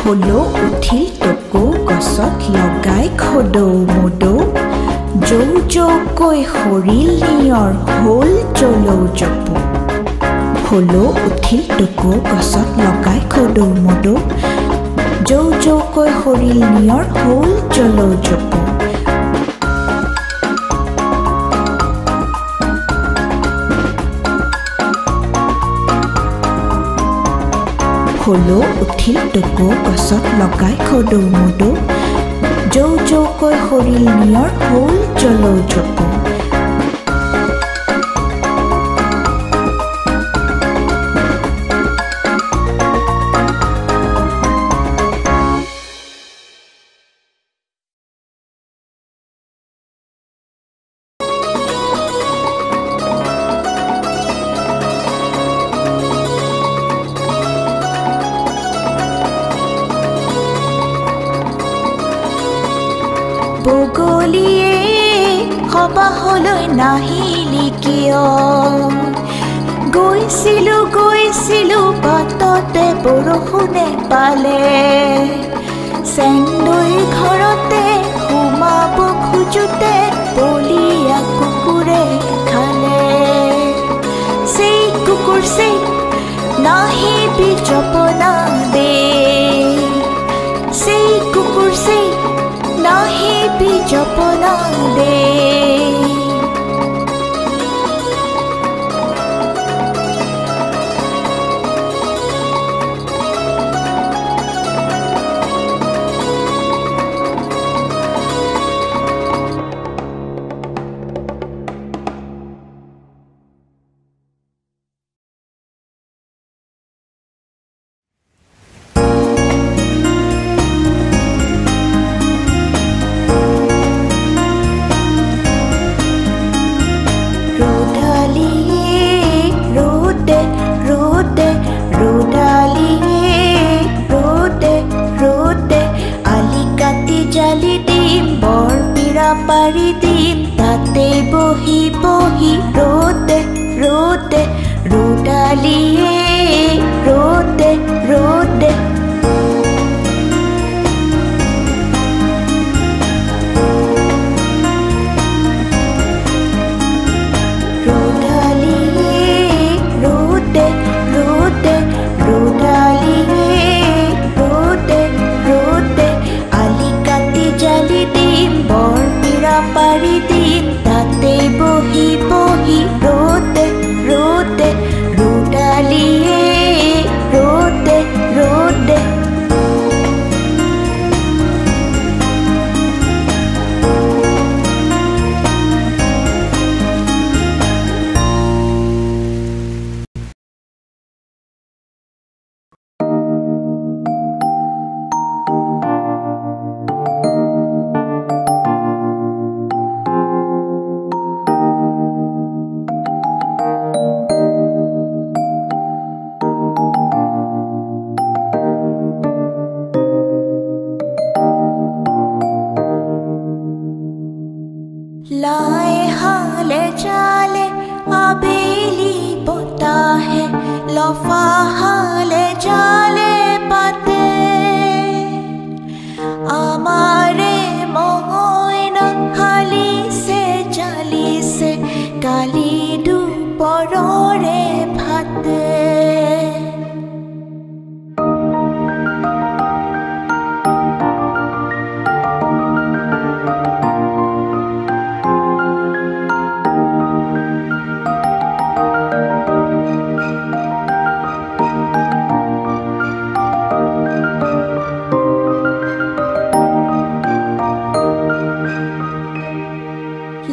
হলো উঠিল টকৌ গছত লগাই খদৌ মদৌ জৌ জৌকৈ সৰিল নিয়ৰ হ'ল জলৌ জপৌ হলো উঠিল টকৌ গছত লগাই খদৌ মদৌ জৌ জৌকৈ সৰিল নিয়ৰ হ'ল জলৌ জপৌ হলো উঠিল টকৌ গছত লগাই খদৌ মদৌ জৌ জৌকৈ সৰিল নিয়ৰ হ'ল জলৌ জপৌ বগলীয়ে সবাহলৈ নাহিলি কিয় গৈছিলো বাটতে বৰষুণে পালে চেংদৈ ঘৰতে সোমাব খোজোতে বলিয়া কুকুৰে খালে সেই কুকুৰ সেই নাহিবি জপনা দে সেই কুকুৰ সেই নাহিবি জপনা দে পাৰি দিম তাতে বহি বহি ৰোদে ৰোদে ৰোদালিয়ে ৰোদে ৰোদে পাৰি দিম তাতে বহি বহি ৰোদে ৰোদে ৰোদালিয়ে ৰোদে ৰোদে लाए हाले चाले आबेली पोताहे लफा हाले जाले पाते आमारे मोइना हाली से जाली से काली दुपहरे भाते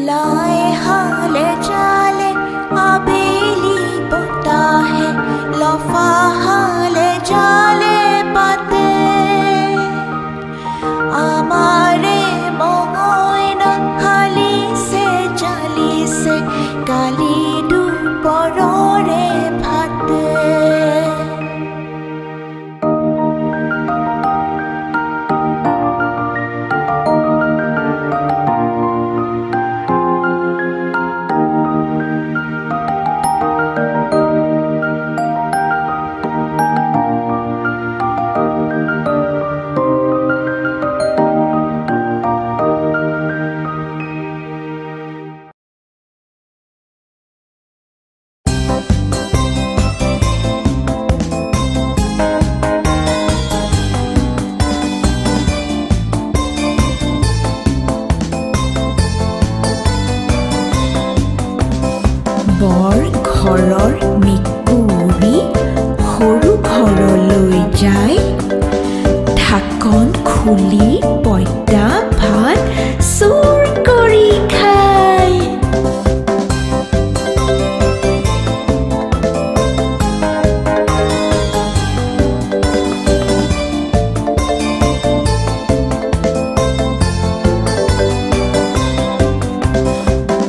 लाए हाले चाले आबेली पोताहे लफा हाले जाले पाते आमारे मोइना हाली से जाली से काली दुपहरे भाते সৰু ঘৰলৈ যায় ঢাকন খুলি পঁইতা ভাত চুৰ কৰি খায়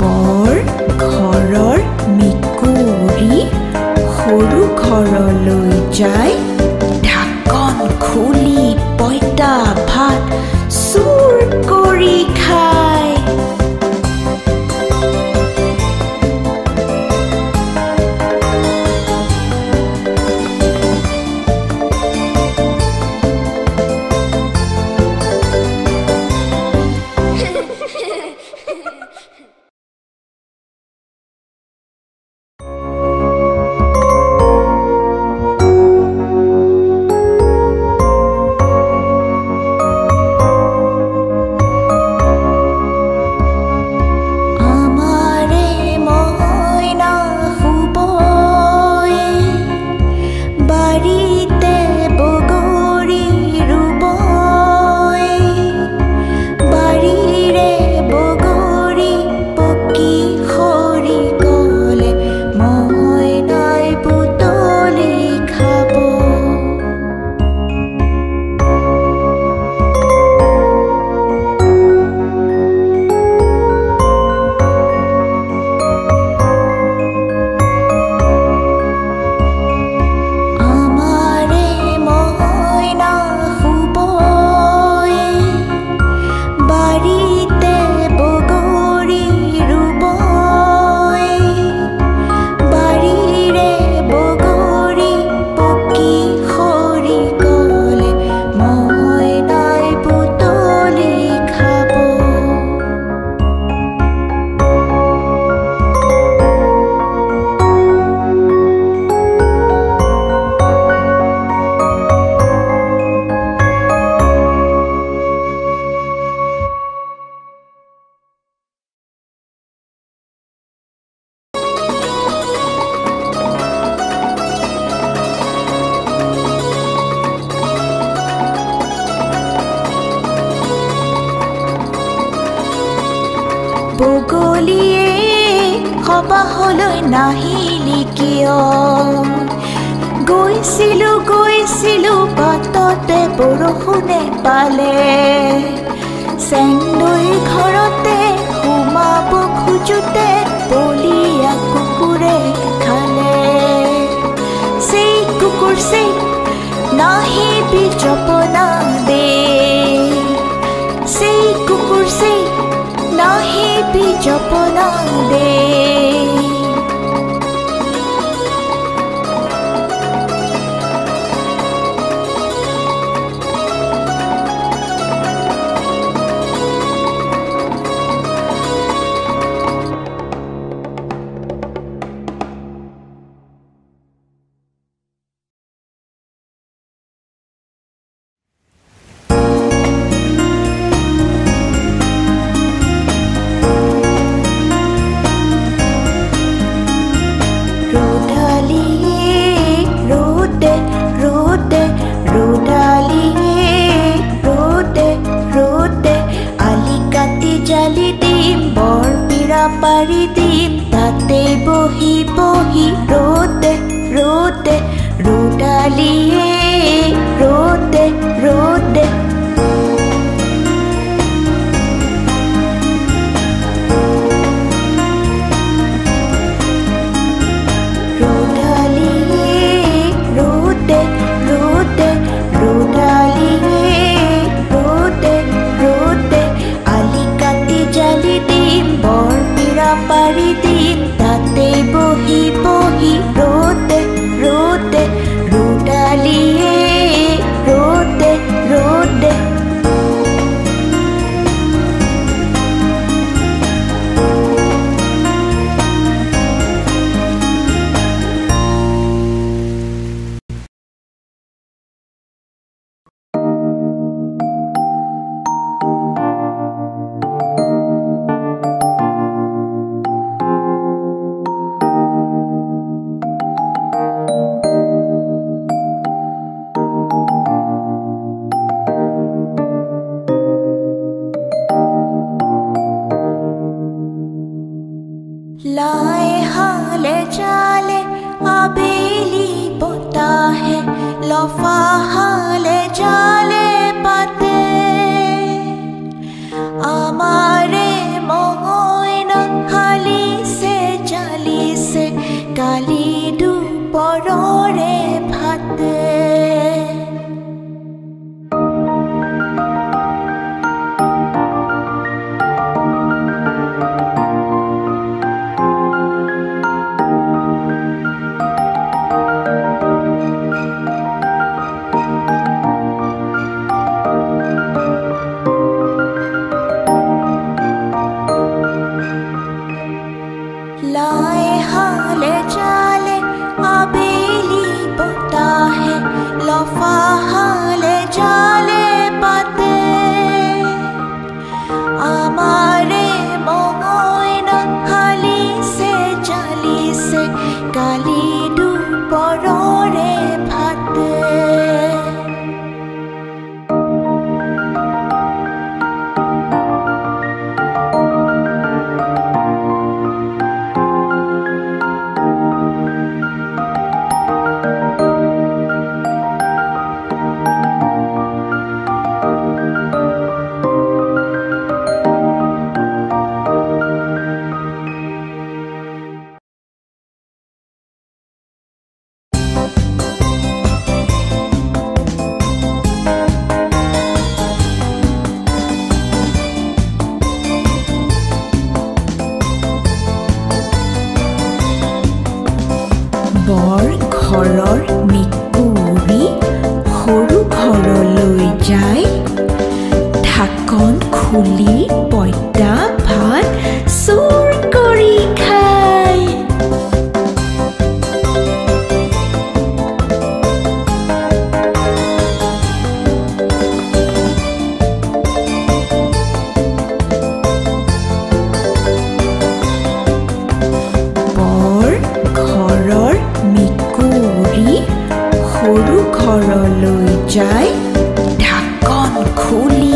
বৰ ঘৰৰ মেকুৰী সৰু ঘৰলৈ যায় ঢাকন খুলি পঁইতা ভাত চুৰ কৰি খায় বগলীয়ে সবাহলৈ নাহিলি কিয় গৈছিলো বাটতে বৰষুণে পালে চেংদৈ ঘৰতে সোমাব খোজোতে বলিয়া কুকুৰে খালে সেই কুকুৰ সেই নাহিবি জপনা দে সেই কুকুৰ সেই নাহিবি জপনা দে পাৰি দিম তাতে বহি বহি ৰোদে ৰোদে ৰোদালিয়ে ৰোদে ৰোদে পাৰি দিম তাতে বহি বহি ৰোদে ৰোদে ৰোদালি নফাহালে জালে পাতে আমাৰে মঙইনা হালিছে জালিছে কালি দুপৰৰে ভাতে বৰ ঘৰৰ মেকুৰী সৰু ঘৰলৈ যায় ঢাকন খুলি পঁইতা ভাত চুৰ কৰি খায় বৰ ঘৰৰ মেকুৰী সৰু ঘৰলৈ যায় ঢাকন খুলি